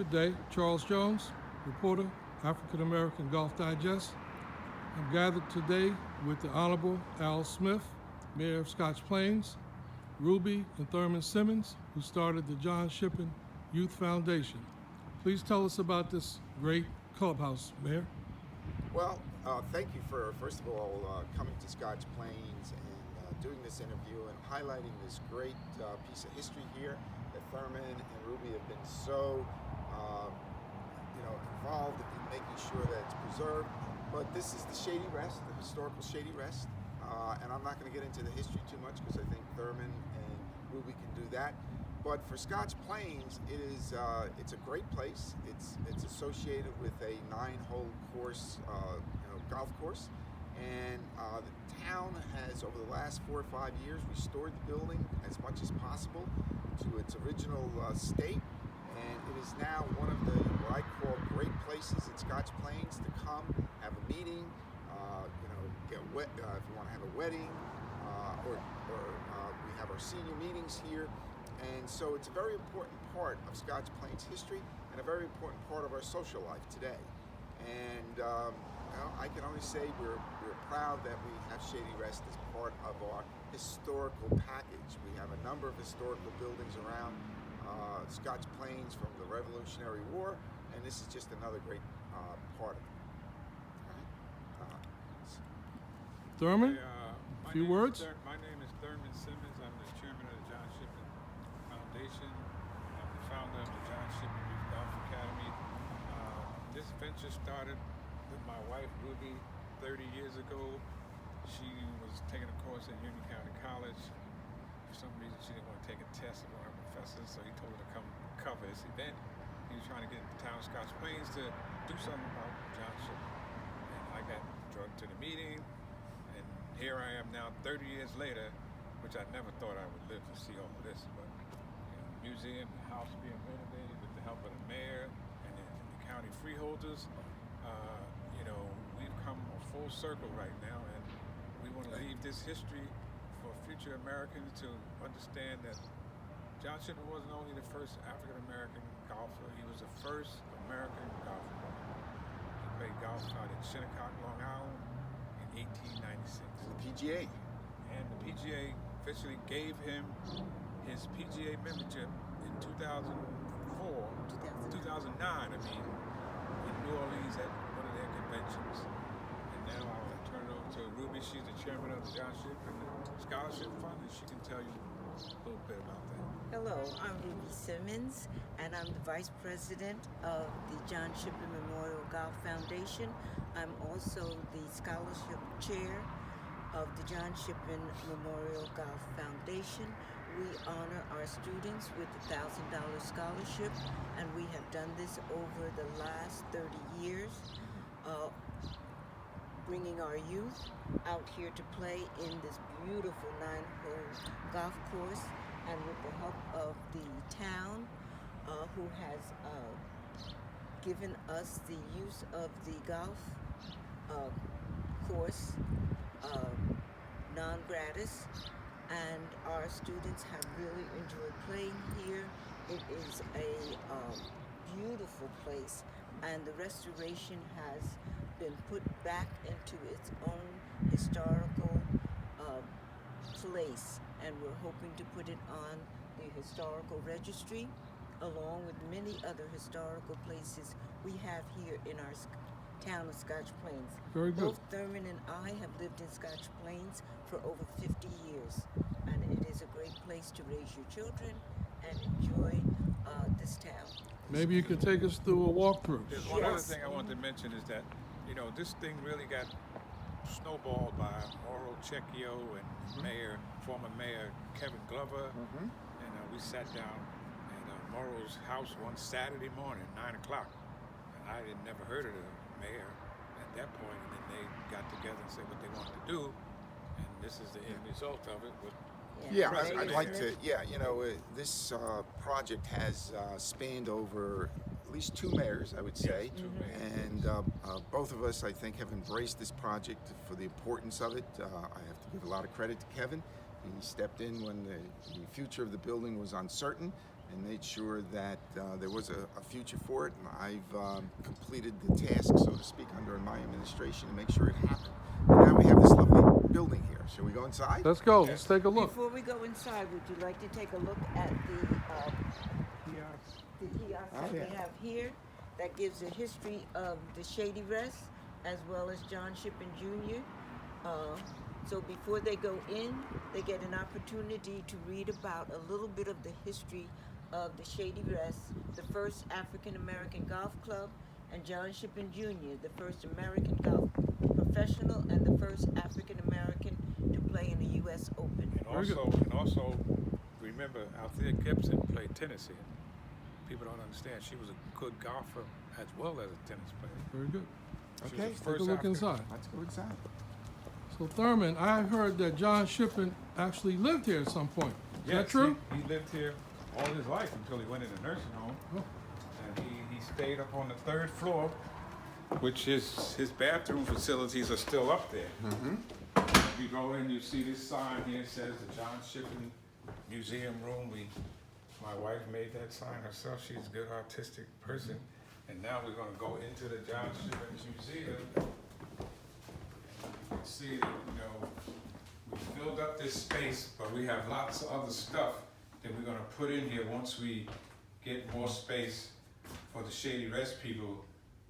Good day. Charles Jones, reporter, African American Golf Digest. I'm gathered today with the Honorable Al Smith, Mayor of Scotch Plains, Ruby and Thurman Simmons, who started the John Shippen Youth Foundation. Please tell us about this great clubhouse, Mayor. Well, thank you for, first of all, coming to Scotch Plains and doing this interview and highlighting this great piece of history here that Thurman and Ruby have been so involved in making sure that it's preserved. But this is the Shady Rest, the historical Shady Rest. And I'm not going to get into the history too much because I think Thurman and Ruby can do that. But for Scotch Plains, it's a great place. It's associated with a 9-hole course, golf course, and the town has, over the last 4 or 5 years, restored the building as much as possible to its original state, and it is now one of the what I call great places in Scotch Plains to come, have a meeting, get wet if you want to have a wedding, or we have our senior meetings here. And so it's a very important part of Scotch Plains history and a very important part of our social life today. And I can only say we're proud that we have Shady Rest as part of our historical package. We have a number of historical buildings around Scotch Plains from the Revolutionary War, and this is just another great part of it. Thurman, a few words? My name is Thurman Simmons. I'm the chairman of the John Shippen Foundation. I'm the founder of the John Shippen Youth Golf Academy. This venture started with my wife, Ruby, 30 years ago. She was taking a course at Union County College. For some reason, she didn't want to take a test of one of her professors, so he told her to come cover this event. He was trying to get the town of Scotch Plains to do something about John Shippen. And I got drugged to the meeting. And here I am now 30 years later, which I never thought I would live to see all of this, but museum, the house being renovated with the help of the mayor and the county freeholders. We've come a full circle right now, and we want to leave this history for future Americans to understand that John Shippen wasn't only the first African American golfer, he was the first American golfer. He played golf out at Shinnecock, Long Island in 1896. The PGA. And the PGA officially gave him his PGA membership in 2009, in New Orleans at one of their conventions. And now I'll turn it over to Ruby. She's the chairman of the John Shippen Scholarship Fund, and she can tell you a little bit about that. Hello, I'm Ruby Simmons, and I'm the vice president of the John Shippen Memorial Golf Foundation. I'm also the scholarship chair of the John Shippen Memorial Golf Foundation. We honor our students with a $1,000 scholarship, and we have done this over the last 30 years, bringing our youth out here to play in this beautiful 9-hole golf course, and with the help of the town, who has given us the use of the golf course non-gratis, and our students have really enjoyed playing here. It is a beautiful place, and the restoration has been put back into its own historical place, and we're hoping to put it on the historical registry along with many other historical places we have here in our town of Scotch Plains. Very good. Both Thurman and I have lived in Scotch Plains for over 50 years, and it is a great place to raise your children and enjoy this town. Maybe you could take us through a walkthrough. There's one other thing I wanted to mention is that, this thing really got snowballed by Mauro Cecchio and former mayor Kevin Glover, and we sat down at Mauro's house one Saturday morning, 9 o'clock, and I had never heard of the mayor at that point, and then they got together and said what they wanted to do, and this is the end result of it. Yeah, I'd like to, this project has spanned over at least 2 mayors, I would say. Yes, 2 mayors. And both of us, I think, have embraced this project for the importance of it. I have to give a lot of credit to Kevin. He stepped in when the future of the building was uncertain, and made sure that there was a future for it. And I've completed the task, so to speak, under my administration to make sure it happened. And now we have this lovely building here. Shall we go inside? Let's go. Let's take a look. Before we go inside, would you like to take a look at the kiosk that we have here? That gives a history of the Shady Rest as well as John Shippen Jr. So before they go in, they get an opportunity to read about a little bit of the history of the Shady Rest, the first African American golf club, and John Shippen Jr., the first American golf professional and the first African American to play in the U.S. Open. And also, remember, Althea Gibson played tennis here. People don't understand. She was a good golfer as well as a tennis player. Very good. Okay, Let's take a look inside. Let's go inside. So Thurman, I heard that John Shippen actually lived here at some point. Is that true? He lived here all his life until he went in the nursing home. Oh. And he stayed up on the 3rd floor, which his bathroom facilities are still up there. You go in, you see this sign here, it says the John Shippen Museum room. My wife made that sign herself. She's a good artistic person. And now we're gonna go into the John Shippen Museum. You can see that, we filled up this space, but we have lots of other stuff that we're gonna put in here once we get more space for the Shady Rest people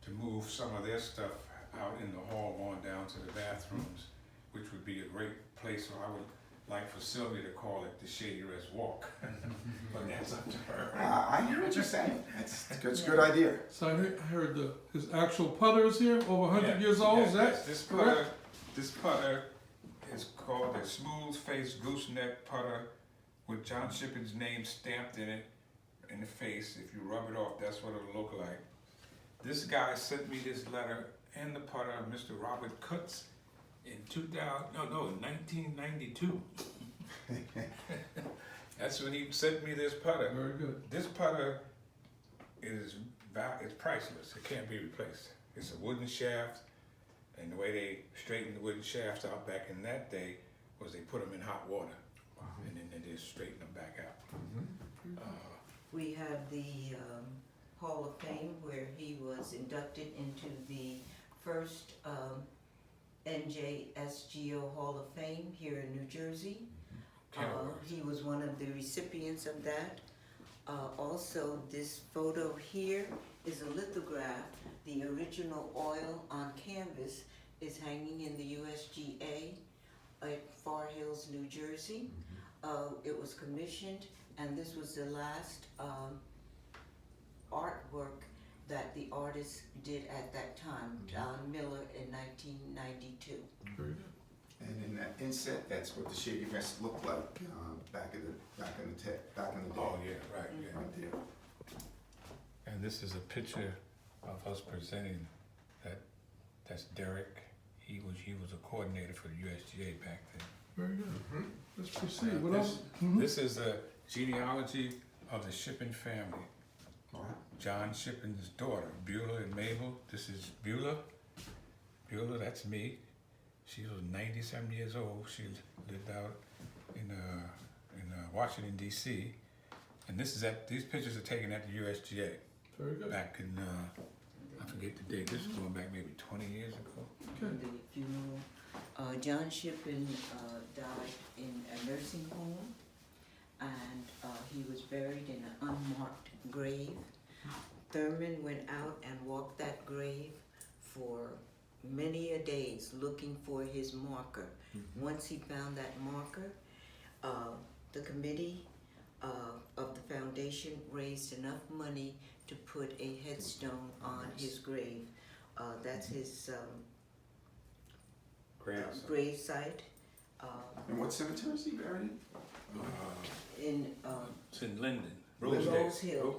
to move some of their stuff out in the hall, going down to the bathrooms, which would be a great place. So I would like for Sylvia to call it the Shady Rest Walk, but that's up to her. I hear what you're saying. It's a good idea. So I heard his actual putter is here, over 100 years old. Is that this correct? This putter is called a smooth-face gooseneck putter with John Shippen's name stamped in it, in the face. If you rub it off, that's what it'll look like. This guy sent me this letter and the putter, Mr. Robert Kutz, in 1992. That's when he sent me this putter. Very good. This putter is priceless. It can't be replaced. It's a wooden shaft, and the way they straightened the wooden shafts out back in that day was they put them in hot water, and then they just straighten them back out. We have the Hall of Fame where he was inducted into the first NJSGO Hall of Fame here in New Jersey. He was one of the recipients of that. Also, this photo here is a lithograph. The original oil on canvas is hanging in the USGA at Far Hills, New Jersey. It was commissioned, and this was the last artwork that the artist did at that time, John Miller, in 1992. Very good. And in that inset, that's what the Shady Rest looked like back in the day. Oh yeah, right. Yeah. Right there. And this is a picture of us presenting that's Derek. He was a coordinator for the USGA back then. Very good. Let's proceed. What else? This is a genealogy of the Shippen family. John Shippen's daughter, Beulah and Mabel. This is Beulah. Beulah, that's me. She was 97 years old. She lived out in Washington, D.C. And these pictures are taken at the USGA. Very good. Back in, I forget the date. This is going back maybe 20 years ago. Okay. The funeral. John Shippen died in a nursing home, and he was buried in an unmarked grave. Thurman went out and walked that grave for many a days looking for his marker. Once he found that marker, the committee of the foundation raised enough money to put a headstone on his grave. That's his grave site. And what cemetery is he buried in? It's in Linden. Rosedale.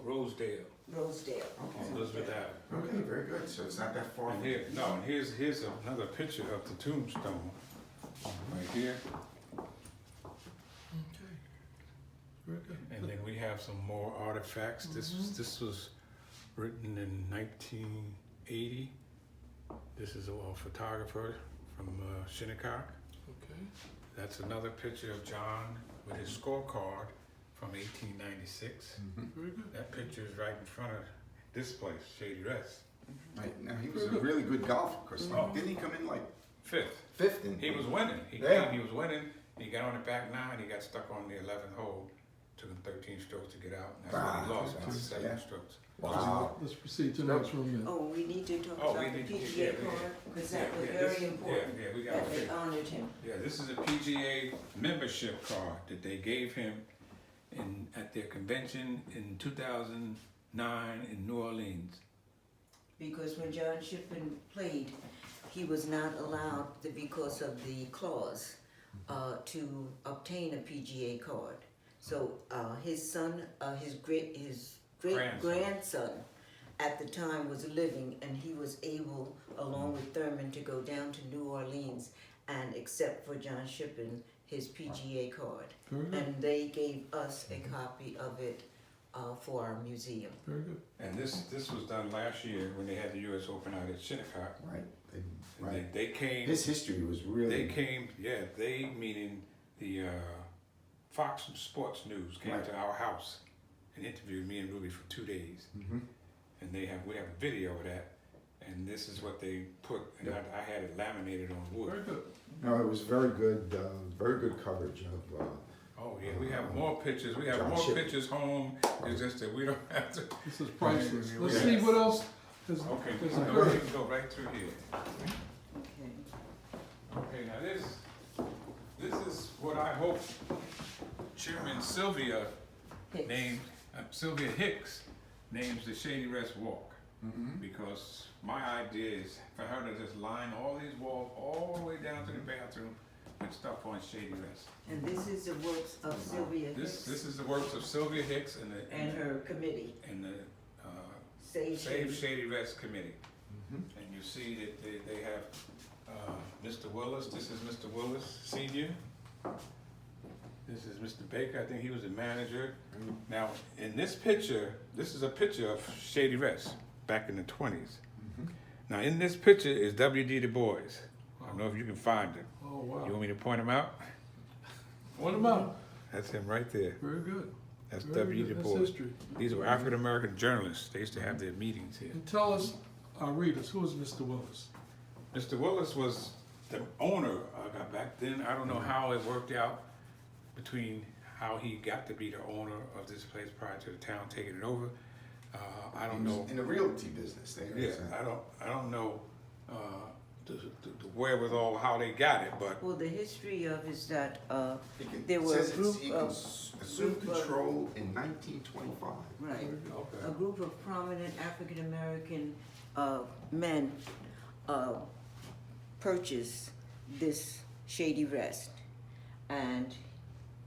Rosedale. Rosedale. Okay. Elizabeth Avenue. Okay, very good. So it's not that far. And here's another picture of the tombstone right here. Okay. Very good. And then we have some more artifacts. This was written in 1980. This is a photographer from Shinnecock. Okay. That's another picture of John with his scorecard from 1896. Very good. That picture is right in front of this place, Shady Rest. Right. Now, he was a really good golfer, because didn't he come in like Fifth. fifth? In, He was winning. Yeah. He was winning. He got on the back nine. He got stuck on the 11th hole. Took him 13 strokes to get out. And that's why he lost after 7 strokes. Wow. Let's proceed to the next room then. Oh, we need to talk Oh, about we the need to- PGA yeah, card, because yeah, that was yeah, very this- important. yeah, we got that they it. honored him. Yeah, this is a PGA membership card that they gave him at their convention in 2009 in New Orleans. Because when John Shippen played, he was not allowed, because of the clause, to obtain a PGA card. So his son, his great grandson at the time was living, and he was able, along with Thurman, to go down to New Orleans and accept for John Shippen his PGA card. Very good. And they gave us a copy of it for our museum. Very good. And this was done last year when they had the U.S. Open out at Shinnecock. Right. And Right. They came. His history was really. They came. Yeah, they meaning the Fox Sports News came Right. to our house and interviewed me and Ruby for 2 days. Mhm. And we have a video of that. And this is what they put. And Yep. I had it laminated on wood. Very good. No, it was very good coverage of. Oh yeah, we have more pictures. We have John more Shippen. pictures home. It's just that we don't have to. This is priceless. Let's Yeah. see what else has Okay, has so we occurred. can go right through here. Okay. Okay, now this is what I hope Chairman Sylvia Hicks. named, Sylvia Hicks names the Shady Rest Walk. Mhm. Because my idea is for her to just line all these walls all the way down to the bathroom with stuff on Shady Rest. And this is the works of Sylvia This Hicks is the works of Sylvia Hicks and her committee, and the Save Save Shady. Shady Rest Committee. Mhm. And you see that they have Mr. Willis. This is Mr. Willis Senior. This is Mr. Baker. I think he was the manager. Now, in this picture, this is a picture of Shady Rest back in the 20s. Now, in this picture is W.D. Du Bois. I don't know if you can find him. Oh, wow. You want me to point him out? Point them out. That's him right there. Very good. That's Very W. good. Du That's Bois. history. These were African American journalists. They used to have their meetings here. And tell us, our readers, who is Mr. Willis? Mr. Willis was the owner back then. I don't know how it worked out between how he got to be the owner of this place prior to the town taking it over. I don't know. In the realty business, they. Yeah, I don't know the wherewithal how they got it, but Well, the history of is that It there were a says group he of assumed group of- control in 1925. right, Very good. okay. a group of prominent African American men purchased this Shady Rest, and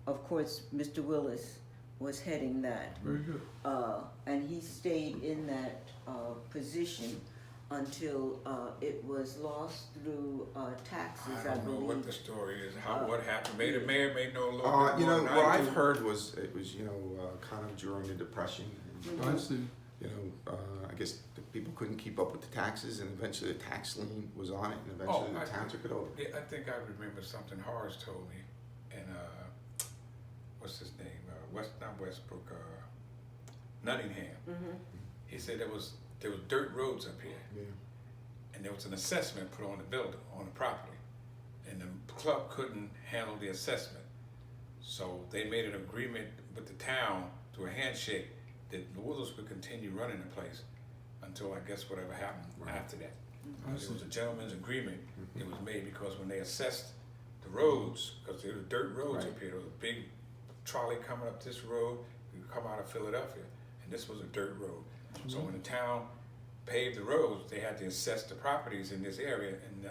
of course, Mr. Willis was heading that. Very good. And he stayed in that position until it was lost through taxes, I I don't know what believe. the story is, what happened. May know a little bit You more know, than what I I've do. heard was it was kind of during the Depression. And, I see. I guess the people couldn't keep up with the taxes, and eventually the tax lien was on it, and eventually Oh, the town took it over. Yeah, I think I remember something Horace told me, and what's his name? Not Westbrook, Nottingham. Mhm. He said there was dirt roads up here, Yeah. and there was an assessment put on the building, on the property, and the club couldn't handle the assessment, so they made an agreement with the town through a handshake that the Willows would continue running the place until I guess whatever happened after that. It was a gentleman's agreement. It was made because when they assessed the roads, because there were dirt roads up here, there was a big trolley coming up this road. You could come out of Philadelphia, and this was a dirt road. So when the town paved the roads, they had to assess the properties in this area, and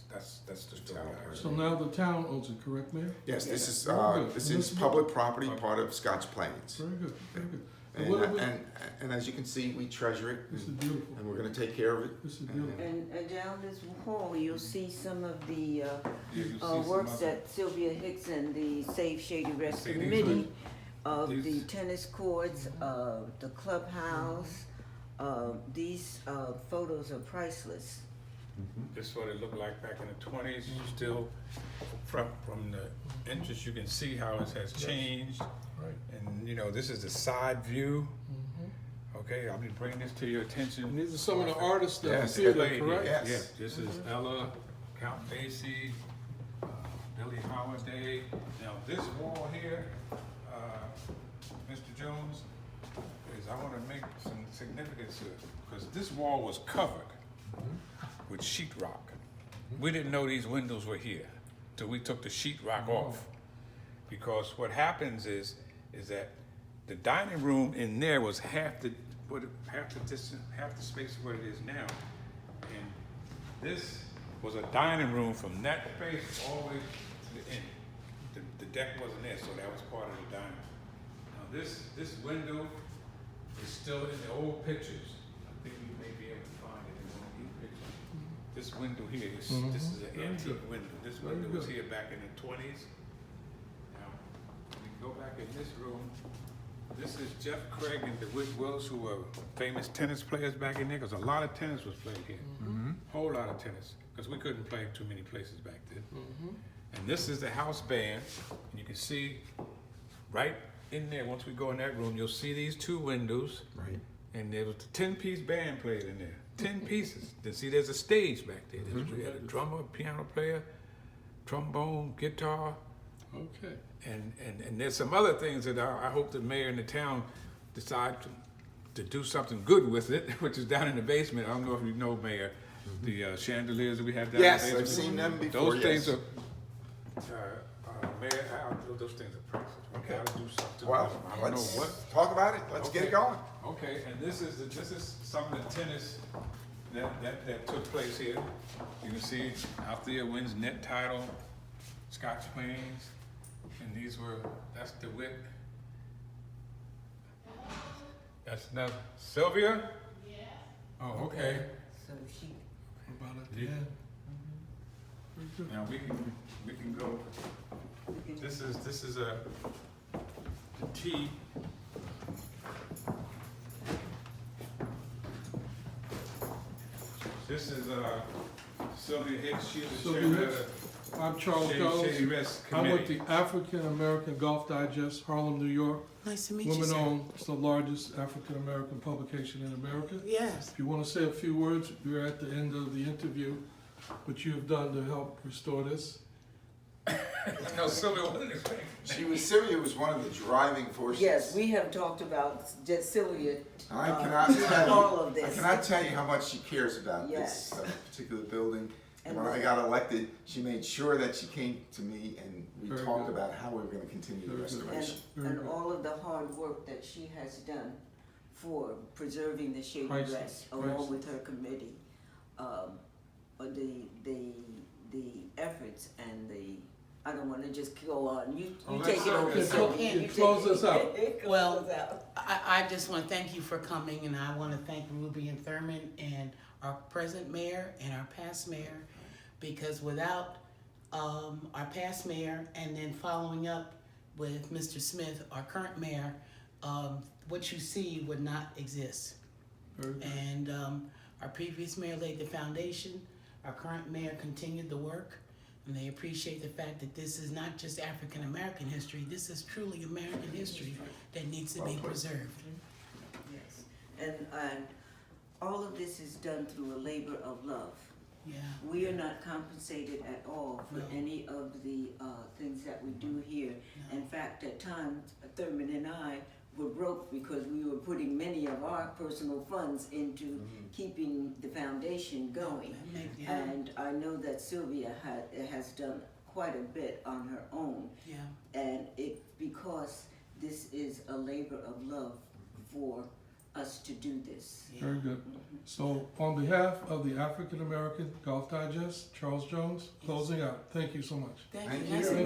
that's the story. I heard. So now the town owns it, correct, Mayor? Yes, this is Very good. this And is this- public property, part of Scotch Plains, Very good. Very good. And what are we- and as you can see, we treasure it, This is beautiful. and we're going to take care of it. This is beautiful. And down this hall, you'll see some of the You can see some works of that Sylvia Hicks and the Save Shady Rest See these Committee of These- the tennis courts, the clubhouse. These photos are priceless. This is what it looked like back in the 20s. Still, from the entrance, you can see how it has changed. Right. And you know, this is the side view. Okay, I'll be bringing this to your attention. And these are some of the artists that Yes, appeared played there, here. correct? Yes. Yes, this is Ella, Count Basie, Billie Holiday. Now this wall here, Mr. Jones, is I want to make some significance to it because this wall was covered with sheetrock. We didn't know these windows were here till we took the sheetrock off. Because what happens is that the dining room in there was half the distance, half the space of what it is now, and this was a dining room from that space all the way to the end. The deck wasn't there, so that was part of the dining room. Now this window is still in the old pictures. I think you may be able to find it in one of these pictures. This window here is this is an antique window. This window was here back in the 20s. Now we can go back in this room. This is Jeff Craig and DeWitt Willis, who were famous tennis players back in there, because a lot of tennis was played here. Whole lot of tennis, because we couldn't play too many places back then. And this is the house band, and you can see right in there, once we go in that room, you'll see these two windows. Right. And there was a 10-piece band played in there. 10 pieces. Then see, there's a stage back there. We had a drummer, piano player, trombone, guitar. Okay. And there's some other things that I hope the mayor and the town decide to do something good with it, which is down in the basement. I don't know if you know, Mayor, the chandeliers that we have down Yes, in the I've basement. seen them before. Those things are, Mayor, those things are priceless. We Okay. gotta do something. Well, with them. I don't let's know what. talk about it. Let's get it going. Okay, and this is some of the tennis that took place here. You can see Althea wins net title, Scotch Plains, and that's DeWitt. That's now Sylvia? Yeah. Oh, okay. So she, What about at the Yeah. end? Very good. Now we can go. This is a T. This is Sylvia Hicks. She's the Sylvia chairman Hicks. of I'm Charles the Jones. Shady Rest I'm with Committee. the African American Golf Digest, Harlem, New York. Nice to meet you, Women sir. owned. It's the largest African American publication in America. Yes. If you want to say a few words, we're at the end of the interview, what you have done to help restore this. No, Sylvia wasn't expecting. Sylvia was one of the driving forces. yes, we have talked about just Sylvia. I cannot tell you. all of this. I cannot tell you how much she cares about Yes. this particular building. And And when I we- got elected, she made sure that she came to me and we Very talked good. about how we were going to continue the Very good. restoration. Very And good. all of the hard work that she has done for preserving the Shady Priceless, Rest, along priceless. with her committee. The efforts and I don't want to just go on. You Oh, take that's it over. okay. Sylvia. You You close take us out. Close Well, us out. I just want to thank you for coming, and I want to thank Ruby and Thurman and our present mayor and our past mayor, because without our past mayor and then following up with Mr. Smith, our current mayor, what you see would not exist. Very good. And our previous mayor laid the foundation. Our current mayor continued the work, and they appreciate the fact that this is not just African American history. This is truly American history that needs to be preserved. Yes, and all of this is done through a labor of love. Yeah. We are not compensated at all for No. any of the things that we do here. No. In fact, at times, Thurman and I were broke because we were putting many of our personal funds into keeping the foundation going. Yeah. And I know that Sylvia has done quite a bit on her own. Yeah. And because this is a labor of love for us to do this. Very good. So on behalf of the African American Golf Digest, Charles Jones, closing out. Thank you so much. Thank Thank you. Nice to you.